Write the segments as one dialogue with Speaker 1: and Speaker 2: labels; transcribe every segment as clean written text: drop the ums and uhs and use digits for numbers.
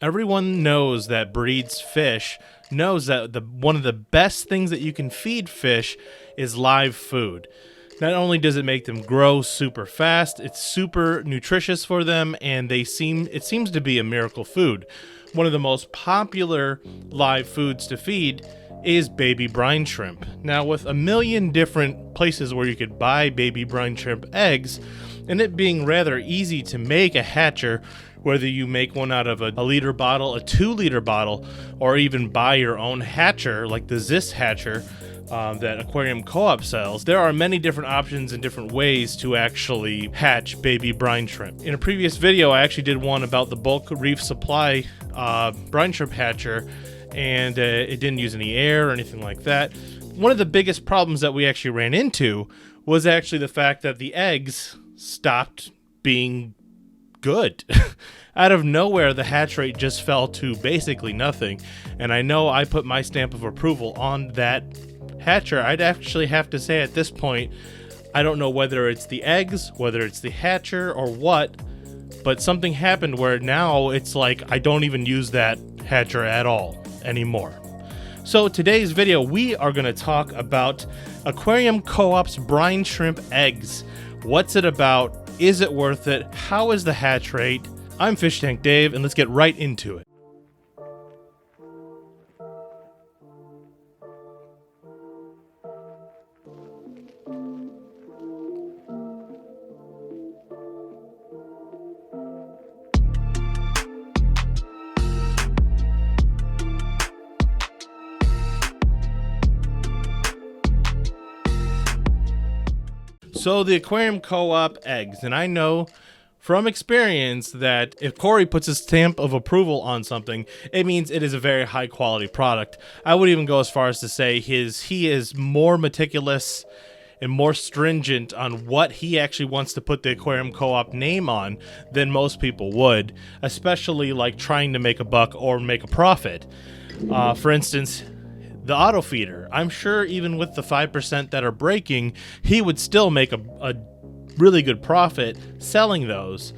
Speaker 1: Everyone knows that breeds fish knows that one of the best things that you can feed fish is live food. Not only does it make them grow super fast, it's super nutritious for them, and it seems to be a miracle food. One of the most popular live foods to feed is baby brine shrimp. Now, with a million different places where you could buy baby brine shrimp eggs, and it being rather easy to make a hatcher, whether you make one out of a liter bottle, a 2-liter bottle, or even buy your own hatcher like the Zis hatcher that Aquarium Co-op sells, there are many different options and different ways to actually hatch baby brine shrimp. In a previous video, I actually did one about the bulk reef supply brine shrimp hatcher, and it didn't use any air or anything like that. One of the biggest problems that we actually ran into was actually the fact that the eggs stopped being good. Out of nowhere, the hatch rate just fell to basically nothing, and I know I put my stamp of approval on that hatcher. I'd actually have to say at this point, I don't know whether it's the eggs, whether it's the hatcher, or what, but something happened where now it's like I don't even use that hatcher at all anymore. So today's video, we are going to talk about Aquarium Co-op's brine shrimp eggs. What's it about? Is it worth it? How is the hatch rate? I'm Fish Tank Dave, and let's get right into it. So the Aquarium Co-op eggs, and I know from experience that if Corey puts his stamp of approval on something, it means it is a very high quality product. I would even go as far as to say he is more meticulous and more stringent on what he actually wants to put the Aquarium Co-op name on than most people would, especially like trying to make a buck or make a profit. For instance, the auto feeder, I'm sure even with the 5% that are breaking, he would still make a really good profit selling those.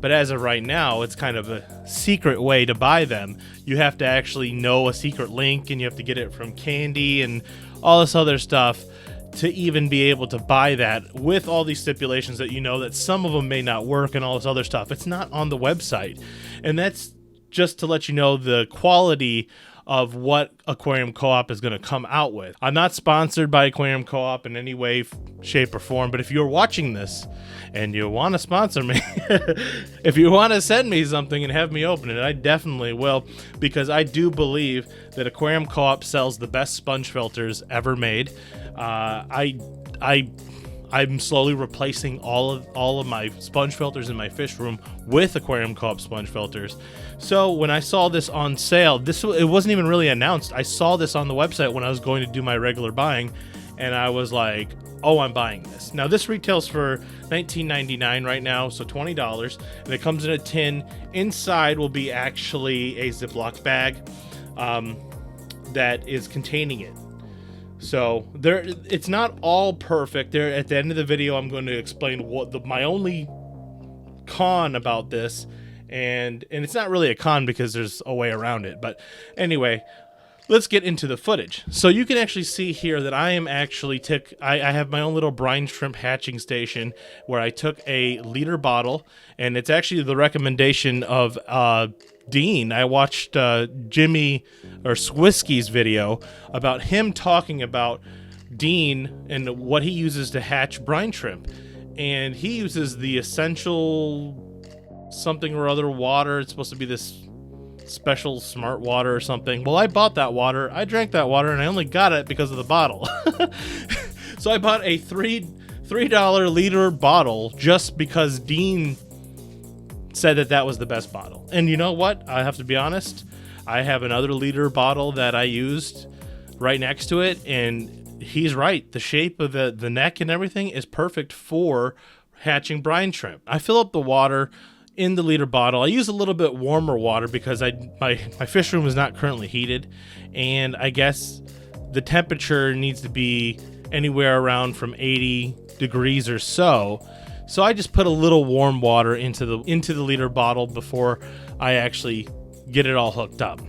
Speaker 1: But as of right now, it's kind of a secret way to buy them. You have to actually know a secret link, and you have to get it from Candy and all this other stuff to even be able to buy that, with all these stipulations that you know that some of them may not work and all this other stuff. It's not on the website. And that's just to let you know the quality of what Aquarium Co-op is going to come out with. I'm not sponsored by Aquarium Co-op in any way, shape, or form, but if you're watching this and you want to sponsor me, if you want to send me something and have me open it, I definitely will, because I do believe that Aquarium Co-op sells the best sponge filters ever made. I'm slowly replacing all of my sponge filters in my fish room with Aquarium Co-op sponge filters. So when I saw this on sale, it wasn't even really announced. I saw this on the website when I was going to do my regular buying, and I was like, oh, I'm buying this. Now this retails for $19.99 right now, so $20, and it comes in a tin. Inside will be actually a Ziploc bag that is containing it. So it's not all perfect. There, at the end of the video, I'm going to explain what my only con about this, and it's not really a con because there's a way around it. But anyway, let's get into the footage. So you can actually see here that I am actually I have my own little brine shrimp hatching station where I took a liter bottle, and it's actually the recommendation of Dean. I watched Jimmy or Swisky's video about him talking about Dean and what he uses to hatch brine shrimp, and he uses the essential something or other water. It's supposed to be this special smart water or something. Well, I bought that water, I drank that water, and I only got it because of the bottle. So I bought a $3 liter bottle just because Dean said that was the best bottle. And you know what? I have to be honest, I have another liter bottle that I used right next to it, and he's right. The shape of the neck and everything is perfect for hatching brine shrimp. I fill up the water in the liter bottle. I use a little bit warmer water because my fish room is not currently heated, and I guess the temperature needs to be anywhere around from 80 degrees or so. So I just put a little warm water into the liter bottle before I actually get it all hooked up.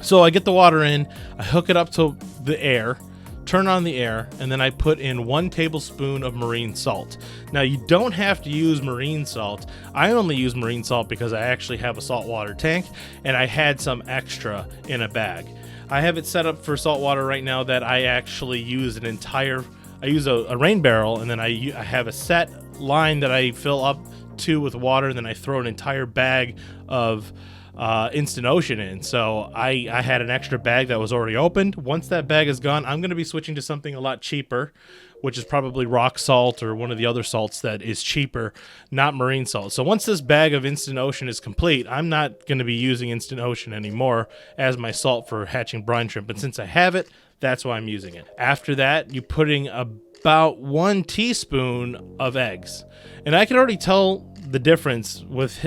Speaker 1: So I get the water in, I hook it up to the air, turn on the air, and then I put in 1 tablespoon of marine salt. Now, you don't have to use marine salt. I only use marine salt because I actually have a saltwater tank, and I had some extra in a bag. I have it set up for saltwater right now that I actually use I use a rain barrel, and then I have a set line that I fill up to with water, and then I throw an entire bag of Instant Ocean in. So I had an extra bag that was already opened. Once that bag is gone, I'm going to be switching to something a lot cheaper, which is probably rock salt or one of the other salts that is cheaper, not marine salt. So once this bag of Instant Ocean is complete, I'm not going to be using Instant Ocean anymore as my salt for hatching brine shrimp. But since I have it, that's why I'm using it. After that, you're putting about 1 teaspoon of eggs. And I can already tell the difference with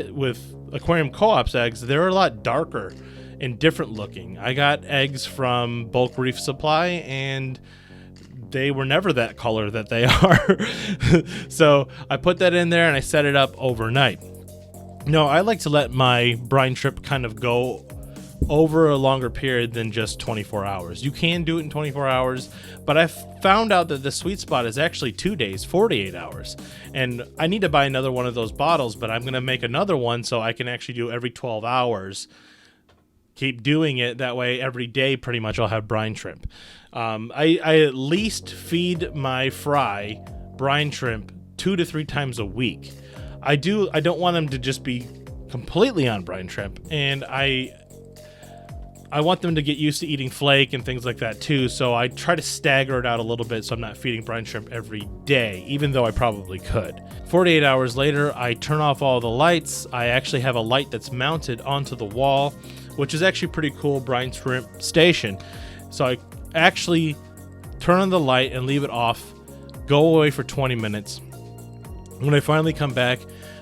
Speaker 1: Aquarium Co-op's eggs. They're a lot darker and different looking. I got eggs from Bulk Reef Supply, and they were never that color that they are. So I put that in there and I set it up overnight. No, I like to let my brine shrimp kind of go over a longer period than just 24 hours. You can do it in 24 hours, but I found out that the sweet spot is actually 2 days, 48 hours. And I need to buy another one of those bottles, but I'm going to make another one so I can actually do every 12 hours. Keep doing it. That way every day pretty much I'll have brine shrimp. I at least feed my fry brine shrimp 2 to 3 times a week. I don't want them to just be completely on brine shrimp, and I want them to get used to eating flake and things like that too, so I try to stagger it out a little bit so I'm not feeding brine shrimp every day, even though I probably could. 48 hours later, I turn off all the lights. I actually have a light that's mounted onto the wall, which is actually pretty cool brine shrimp station. So I actually turn on the light and leave it off, go away for 20 minutes. When I finally come back,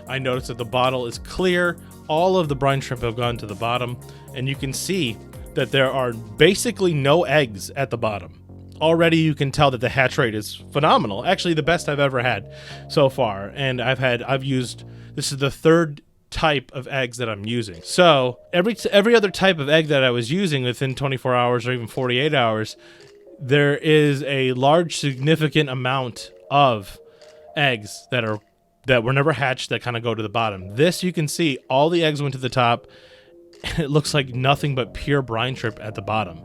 Speaker 1: I notice that the bottle is clear. All of the brine shrimp have gone to the bottom, and you can see that there are basically no eggs at the bottom. Already you can tell that the hatch rate is phenomenal. Actually, the best I've ever had so far. And I've used, this is the 3rd type of eggs that I'm using. So every other type of egg that I was using within 24 hours or even 48 hours, there is a large significant amount of eggs that were never hatched that kind of go to the bottom. This, you can see all the eggs went to the top. It looks like nothing but pure brine shrimp at the bottom.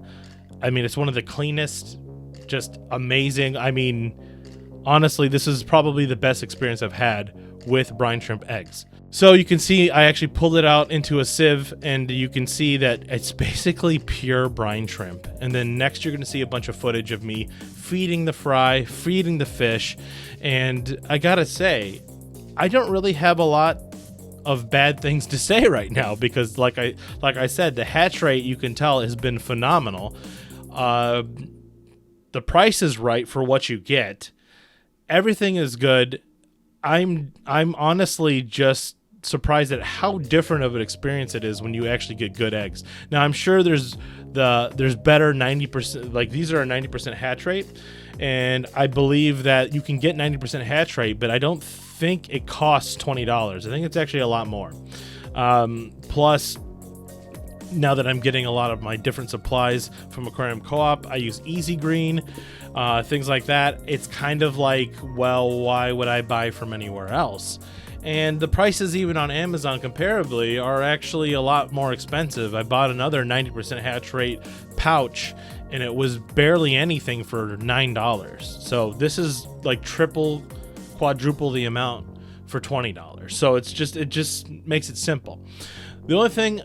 Speaker 1: I mean, it's one of the cleanest, just amazing. I mean, honestly, this is probably the best experience I've had with brine shrimp eggs. So you can see I actually pulled it out into a sieve, and you can see that it's basically pure brine shrimp. And then next you're going to see a bunch of footage of me feeding the fry, feeding the fish. And I gotta say, I don't really have a lot of bad things to say right now, because like I said, the hatch rate, you can tell, has been phenomenal. The price is right for what you get. Everything is good. I'm honestly just surprised at how different of an experience it is when you actually get good eggs. Now, I'm sure there's better 90%, like these are a 90% hatch rate, and I believe that you can get 90% hatch rate, but I don't think it costs $20. I think it's actually a lot more. Plus, now that I'm getting a lot of my different supplies from Aquarium Co-op, I use Easy Green, things like that. It's kind of like, well, why would I buy from anywhere else? And the prices even on Amazon comparably are actually a lot more expensive. I bought another 90% hatch rate pouch, and it was barely anything for $9. So this is like triple, quadruple the amount for $20. So it just makes it simple. The only thing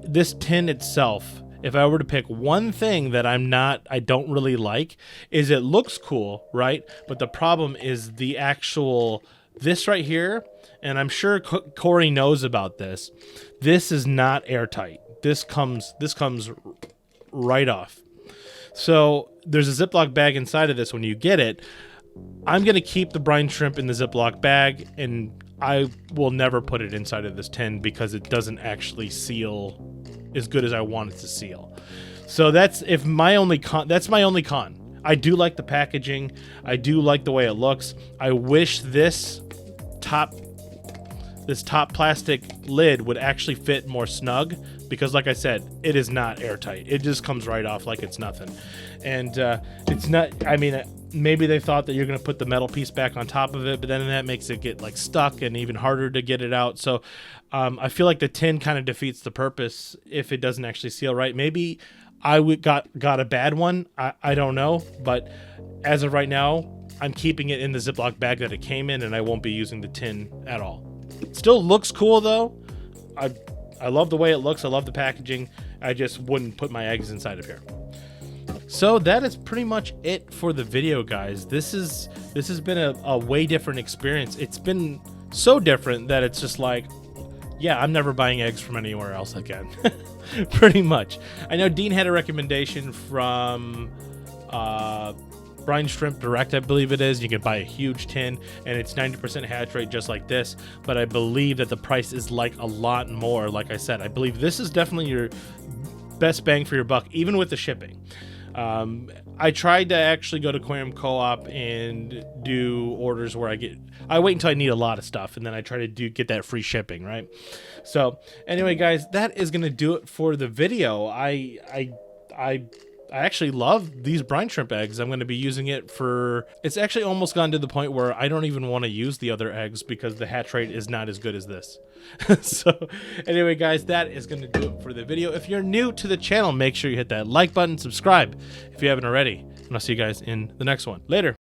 Speaker 1: this tin itself, if I were to pick one thing that I don't really like, is it looks cool, right? But the problem is the actual, this right here, and I'm sure Corey knows about this. This is not airtight. This comes right off. So there's a Ziploc bag inside of this when you get it. I'm going to keep the brine shrimp in the Ziploc bag, and I will never put it inside of this tin because it doesn't actually seal as good as I want it to seal. So that's my only con. I do like the packaging. I do like the way it looks. I wish this top plastic lid would actually fit more snug, because like I said, it is not airtight. It just comes right off like it's nothing. And it's not, I mean, maybe they thought that you're going to put the metal piece back on top of it, but then that makes it get like stuck and even harder to get it out. So I feel like the tin kind of defeats the purpose if it doesn't actually seal right. Maybe I got a bad one. I don't know, but as of right now, I'm keeping it in the Ziploc bag that it came in, and I won't be using the tin at all. It still looks cool though. I love the way it looks. I love the packaging. I just wouldn't put my eggs inside of here. So that is pretty much it for the video, guys. This has been a way different experience. It's been so different that it's just like, yeah, I'm never buying eggs from anywhere else again. Pretty much. I know Dean had a recommendation from Brine Shrimp Direct, I believe it is. You can buy a huge tin, and it's 90% hatch rate just like this, but I believe that the price is like a lot more. Like I said, I believe this is definitely your best bang for your buck, even with the shipping. I tried to actually go to Aquarium Co-op and do orders where I wait until I need a lot of stuff, and then I try to get that free shipping, right? So anyway, guys, that is going to do it for the video. I actually love these brine shrimp eggs. I'm going to be using it for, it's actually almost gotten to the point where I don't even want to use the other eggs because the hatch rate is not as good as this. So anyway, guys, that is going to do it for the video. If you're new to the channel, make sure you hit that like button, subscribe if you haven't already, and I'll see you guys in the next one. Later.